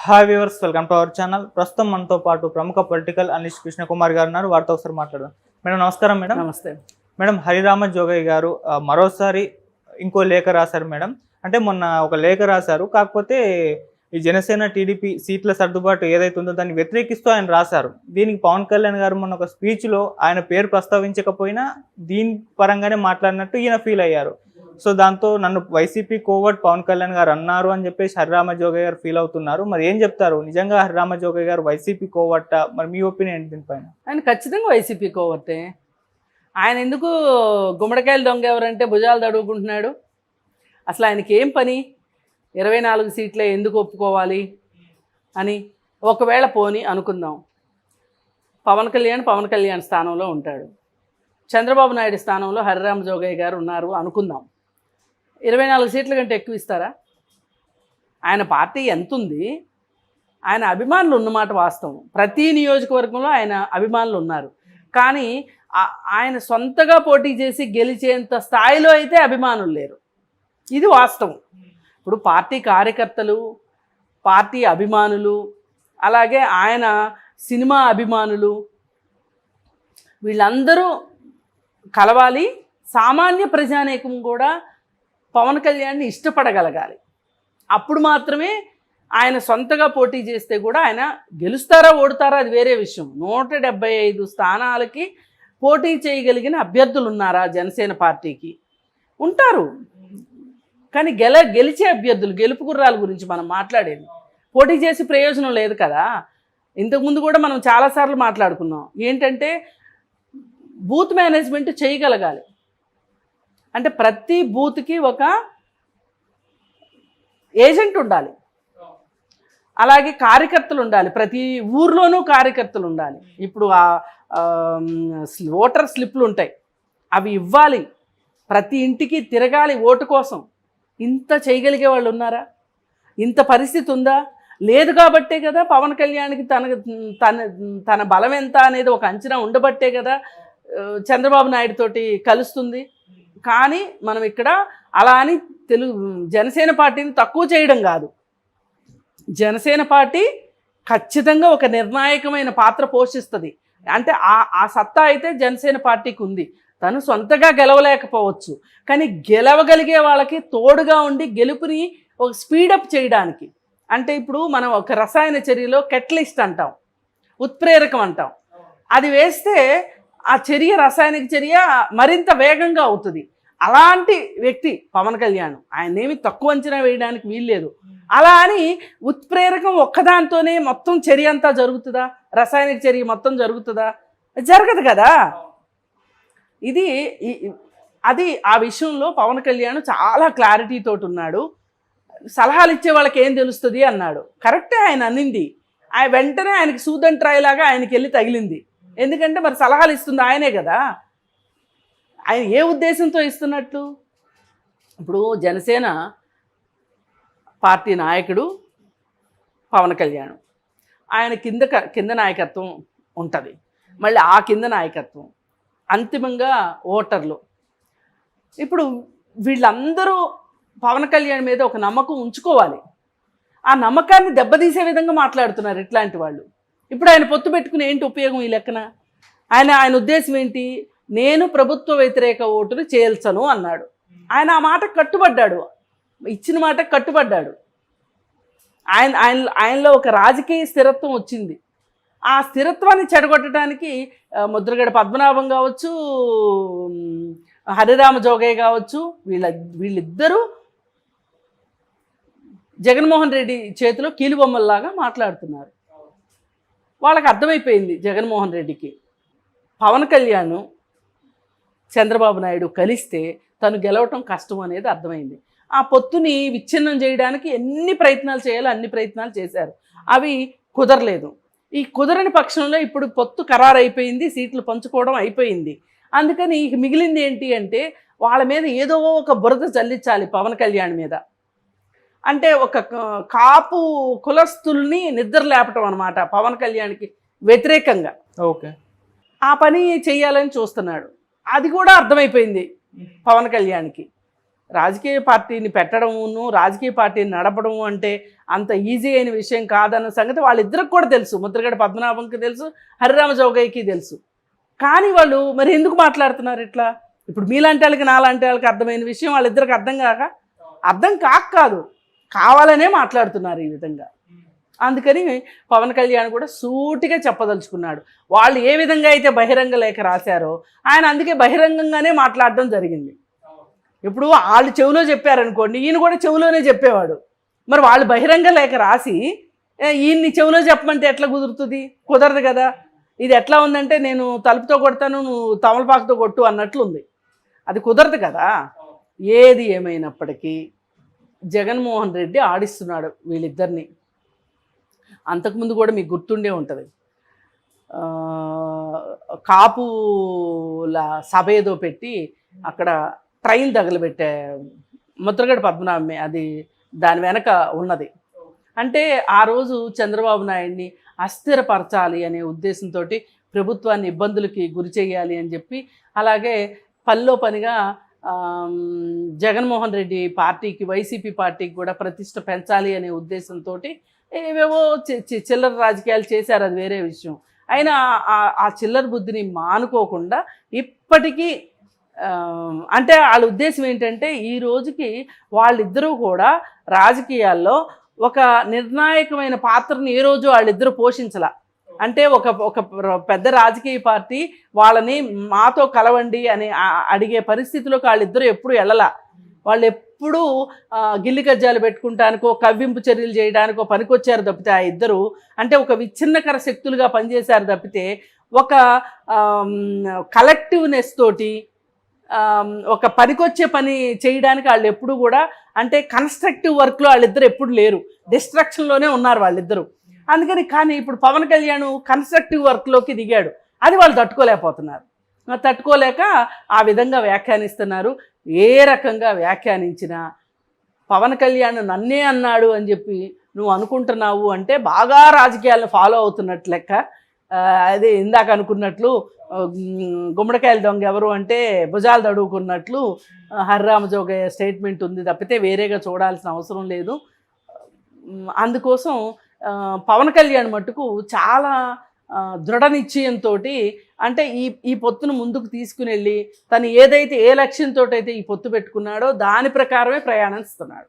Hi viewers, welcome to our channel. ప్రస్తుతం మనతో పాటు ప్రముఖ పొలిటికల్ అనలిస్ట్ కృష్ణ కుమార్ గారు ఉన్నారు. వారితో ఒకసారి మాట్లాడదాం. మేడం నమస్కారం. మేడం నమస్తే మేడం హరిరామ జోగయ్య గారు మరోసారి ఇంకో లేఖ రాశారు మేడం. అంటే మొన్న ఒక లేఖ రాశారు, కాకపోతే ఈ జనసేన టీడీపీ సీట్ల సర్దుబాటు ఏదైతే ఉందో దాన్ని వ్యతిరేకిస్తూ ఆయన రాశారు. దీనికి పవన్ కళ్యాణ్ గారు మొన్న ఒక స్పీచ్లో ఆయన పేరు ప్రస్తావించకపోయినా దీని పరంగానే మాట్లాడినట్టు ఈయన ఫీల్ అయ్యారు. సో దాంతో నన్ను వైసీపీ కోవర్ట్ పవన్ కళ్యాణ్ గారు అన్నారు అని చెప్పేసి హరిరామ జోగయ్య గారు ఫీల్ అవుతున్నారు. మరి ఏం చెప్తారు, నిజంగా హరిరామ జోగయ్య గారు వైసీపీ కోవర్ట? మరి మీ ఒపీనియన్ ఏంటి దీనిపైన? ఆయన ఖచ్చితంగా వైసీపీ కోవర్టే. ఆయన ఎందుకు గుమ్మడికాయలు దొంగ ఎవరంటే భుజాలు తడుగుకుంటున్నాడు? అసలు ఆయనకి ఏం పని? 24 సీట్లే ఎందుకు ఒప్పుకోవాలి అని ఒకవేళ పోని అనుకుందాం. పవన్ కళ్యాణ్ స్థానంలో ఉంటాడు, చంద్రబాబు నాయుడు స్థానంలో హరిరామ జోగయ్య గారు ఉన్నారు అనుకుందాం. 24 సీట్ల కంటే ఎక్కువ ఇస్తారా? ఆయన పార్టీ ఎంత ఉంది, ఆయన అభిమానులు ఉన్నమాట వాస్తవం. ప్రతి నియోజకవర్గంలో ఆయన అభిమానులు ఉన్నారు. కానీ ఆయన సొంతగా పోటీ చేసి గెలిచేంత స్థాయిలో అయితే అభిమానులు లేరు. ఇది వాస్తవం. ఇప్పుడు పార్టీ కార్యకర్తలు, పార్టీ అభిమానులు, అలాగే ఆయన సినిమా అభిమానులు, వీళ్ళందరూ కలవాలి. సామాన్య ప్రజానీకం కూడా పవన్ కళ్యాణ్ని ఇష్టపడగలగాలి. అప్పుడు మాత్రమే ఆయన సొంతగా పోటీ చేస్తే కూడా ఆయన గెలుస్తారా ఓడుతారా అది వేరే విషయం. 175 స్థానాలకి పోటీ చేయగలిగిన అభ్యర్థులు ఉన్నారా జనసేన పార్టీకి? ఉంటారు. కానీ గెలిచే అభ్యర్థులు, గెలుపు గుర్రాల గురించి మనం మాట్లాడేది. పోటీ చేసి ప్రయోజనం లేదు కదా. ఇంతకుముందు కూడా మనం చాలాసార్లు మాట్లాడుకున్నాం. ఏంటంటే బూత్ మేనేజ్మెంట్ చేయగలగాలి. అంటే ప్రతి బూత్కి ఒక ఏజెంట్ ఉండాలి, అలాగే కార్యకర్తలు ఉండాలి. ప్రతి ఊర్లోనూ కార్యకర్తలు ఉండాలి. ఇప్పుడు ఓటర్ స్లిప్లు ఉంటాయి, అవి ఇవ్వాలి. ప్రతి ఇంటికి తిరగాలి ఓటు కోసం. ఇంత చేయగలిగే వాళ్ళు ఉన్నారా? ఇంత పరిస్థితి ఉందా? లేదు. కాబట్టే కదా పవన్ కళ్యాణ్కి తన బలం ఎంత అనేది ఒక అంచనా ఉండబట్టే కదా చంద్రబాబు నాయుడు తోటి కలుస్తుంది. కానీ మనం ఇక్కడ అలా అని జనసేన పార్టీని తక్కువ చేయడం కాదు. జనసేన పార్టీ ఖచ్చితంగా ఒక నిర్ణాయకమైన పాత్ర పోషిస్తుంది. అంటే ఆ సత్తా అయితే జనసేన పార్టీకి ఉంది. తను సొంతగా గెలవలేకపోవచ్చు, కానీ గెలవగలిగే వాళ్ళకి తోడుగా ఉండి గెలుపుని ఒక స్పీడప్ చేయడానికి. అంటే ఇప్పుడు మనం ఒక రసాయన చర్యలో కెటలిస్ట్ అంటాం, ఉత్ప్రేరకం అంటాం. అది వేస్తే ఆ చర్య, రసాయనిక చర్య మరింత వేగంగా అవుతుంది. అలాంటి వ్యక్తి పవన్ కళ్యాణ్. ఆయనేమి తక్కువ అంచనా వేయడానికి వీల్లేదు. అలా అని ఉత్ప్రేరకం ఒక్కదాంతోనే మొత్తం చర్య అంతా జరుగుతుందా? రసాయనిక చర్య మొత్తం జరుగుతుందా? జరగదు కదా. అది ఆ విషయంలో పవన్ కళ్యాణ్ చాలా క్లారిటీతో ఉన్నాడు. సలహాలు ఇచ్చే వాళ్ళకి ఏం తెలుస్తుంది అన్నాడు. కరెక్టే ఆయన అన్నింది. ఆయన వెంటనే ఆయనకి సూదంట్రాయిలాగా ఆయనకి వెళ్ళి తగిలింది. ఎందుకంటే మరి సలహాలు ఇస్తుంది ఆయనే కదా. ఆయన ఏ ఉద్దేశంతో ఇస్తున్నట్లు? ఇప్పుడు జనసేన పార్టీ నాయకుడు పవన్ కళ్యాణ్, ఆయన కింద నాయకత్వం ఉంటుంది, మళ్ళీ ఆ కింద నాయకత్వం, అంతిమంగా ఓటర్లు. ఇప్పుడు వీళ్ళందరూ పవన్ కళ్యాణ్ మీద ఒక నమ్మకం ఉంచుకోవాలి. ఆ నమ్మకాన్ని దెబ్బతీసే విధంగా మాట్లాడుతున్నారు ఇట్లాంటి వాళ్ళు. ఇప్పుడు ఆయన పొత్తు పెట్టుకుని ఏంటి ఉపయోగం ఈ లెక్కన? ఆయన ఉద్దేశం ఏంటి? నేను ప్రభుత్వ వ్యతిరేక ఓటును చేల్చను అన్నాడు. ఆయన ఆ మాటకు కట్టుబడ్డాడు, ఇచ్చిన మాటకు కట్టుబడ్డాడు. ఆయనలో ఒక రాజకీయ స్థిరత్వం వచ్చింది. ఆ స్థిరత్వాన్ని చెడగొట్టడానికి ముద్రగడ పద్మనాభం కావచ్చు, హరిరామ జోగయ్య కావచ్చు, వీళ్ళిద్దరూ జగన్మోహన్ రెడ్డి చేతిలో కీలుబొమ్మల్లాగా మాట్లాడుతున్నారు. వాళ్ళకి అర్థమైపోయింది జగన్మోహన్ రెడ్డికి, పవన్ కళ్యాణ్ చంద్రబాబు నాయుడు కలిస్తే తను గెలవటం కష్టం అనేది అర్థమైంది. ఆ పొత్తుని విచ్ఛిన్నం చేయడానికి ఎన్ని ప్రయత్నాలు చేయాలో అన్ని ప్రయత్నాలు చేశారు. అవి కుదరలేదు. ఈ కుదరని పక్షంలో ఇప్పుడు పొత్తు ఖరారు అయిపోయింది, సీట్లు పంచుకోవడం అయిపోయింది. అందుకని మిగిలింది ఏంటి అంటే వాళ్ళ మీద ఏదో ఒక బురద చల్లించాలి పవన్ కళ్యాణ్ మీద. అంటే ఒక కాపు కులస్తుల్ని నిద్ర లేపటం అనమాట పవన్ కళ్యాణ్కి వ్యతిరేకంగా. ఓకే, ఆ పని చేయాలని చూస్తున్నాడు. అది కూడా అర్థమైపోయింది పవన్ కళ్యాణ్కి. రాజకీయ పార్టీని పెట్టడమును రాజకీయ పార్టీని నడపడము అంటే అంత ఈజీ అయిన విషయం కాదన్న సంగతి వాళ్ళిద్దరికి కూడా తెలుసు. ముద్రగడ పద్మనాభంకి తెలుసు, హరిరామ జోగయ్యకి తెలుసు. కానీ వాళ్ళు మరి ఎందుకు మాట్లాడుతున్నారు ఇట్లా? ఇప్పుడు మీలాంటి వాళ్ళకి నాలాంటి వాళ్ళకి అర్థమైన విషయం వాళ్ళిద్దరికి అర్థం కాదు, కావాలనే మాట్లాడుతున్నారు ఈ విధంగా. అందుకని పవన్ కళ్యాణ్ కూడా సూటిగా చెప్పదలుచుకున్నాడు. వాళ్ళు ఏ విధంగా అయితే బహిరంగ లేఖ రాశారో ఆయన అందుకే బహిరంగంగానే మాట్లాడడం జరిగింది. ఇప్పుడు వాళ్ళు చెవిలో చెప్పారనుకోండి, ఈయన కూడా చెవిలోనే చెప్పేవాడు. మరి వాళ్ళు బహిరంగ లేఖ రాసి ఈయన్ని చెవిలో చెప్పమంటే ఎట్లా కుదురుతుంది? కుదరదు కదా. ఇది ఎట్లా ఉందంటే నేను తలుపుతో కొడతాను, నువ్వు తమలపాకుతో కొట్టు అన్నట్లుంది. అది కుదరదు కదా. ఏది ఏమైనప్పటికీ జగన్మోహన్ రెడ్డి ఆడిస్తున్నాడు వీళ్ళిద్దరిని. అంతకుముందు కూడా మీకు గుర్తుండే ఉంటుంది, కాపుల సభ ఏదో పెట్టి అక్కడ ట్రైన్ తగలబెట్టే ముద్రగడ పద్మనాభమే అది దాని వెనక ఉన్నది. అంటే ఆ రోజు చంద్రబాబు నాయుడిని అస్థిరపరచాలి అనే ఉద్దేశంతో ప్రభుత్వాన్ని ఇబ్బందులకి గురి చేయాలి అని చెప్పి, అలాగే పనిలో పనిగా జగన్మోహన్ రెడ్డి పార్టీకి వైసీపీ పార్టీకి కూడా ప్రతిష్ట పెంచాలి అనే ఉద్దేశంతో ఏవేవో చిల్లర రాజకీయాలు చేశారు, అది వేరే విషయం. అయినా ఆ చిల్లర బుద్ధిని మానుకోకుండా ఇప్పటికీ అంటే వాళ్ళ ఉద్దేశం ఏంటంటే ఈ రోజుకి వాళ్ళిద్దరూ కూడా రాజకీయాల్లో ఒక నిర్ణాయకమైన పాత్రను ఏ రోజు వాళ్ళిద్దరూ పోషించాల. అంటే ఒక పెద్ద రాజకీయ పార్టీ వాళ్ళని మాతో కలవండి అని అడిగే పరిస్థితిలోకి వాళ్ళిద్దరూ ఎప్పుడు వెళ్ళలా. వాళ్ళు ఎప్పుడూ గిల్లి కజ్జాలు పెట్టుకుంటానికో కవ్వింపు చర్యలు చేయడానికో పనికొచ్చారు తప్పితే ఆ ఇద్దరు అంటే ఒక విచ్ఛిన్నకర శక్తులుగా పనిచేశారు తప్పితే ఒక కలెక్టివ్నెస్ తోటి ఒక పనికొచ్చే పని చేయడానికి వాళ్ళు ఎప్పుడు కూడా అంటే కన్స్ట్రక్టివ్ వర్క్లో వాళ్ళిద్దరు ఎప్పుడు లేరు, డిస్ట్రక్షన్లోనే ఉన్నారు వాళ్ళిద్దరూ. అందుకని కానీ ఇప్పుడు పవన్ కళ్యాణ్ కన్స్ట్రక్టివ్ వర్క్లోకి దిగాడు, అది వాళ్ళు తట్టుకోలేకపోతున్నారు. తట్టుకోలేక ఆ విధంగా వ్యాఖ్యానిస్తున్నారు. ఏ రకంగా వ్యాఖ్యానించినా పవన్ కళ్యాణ్ నన్నే అన్నాడు అని చెప్పి నువ్వు అనుకుంటున్నావు అంటే బాగా రాజకీయాలను ఫాలో అవుతున్నట్లు లెక్క. అదే ఇందాక అనుకున్నట్లు గుమ్మడికాయల దొంగ ఎవరు అంటే భుజాలు తడువుకున్నట్లు హరిరామ జోగయ్య స్టేట్మెంట్ ఉంది తప్పితే వేరేగా చూడాల్సిన అవసరం లేదు. అందుకోసం పవన్ కళ్యాణ్ మట్టుకు చాలా దృఢ నిశ్చయంతో అంటే ఈ పొత్తును ముందుకు తీసుకుని వెళ్ళి తను ఏదైతే ఏ లక్ష్యంతో అయితే ఈ పొత్తు పెట్టుకున్నాడో దాని ప్రకారమే ప్రయాణిస్తున్నాడు.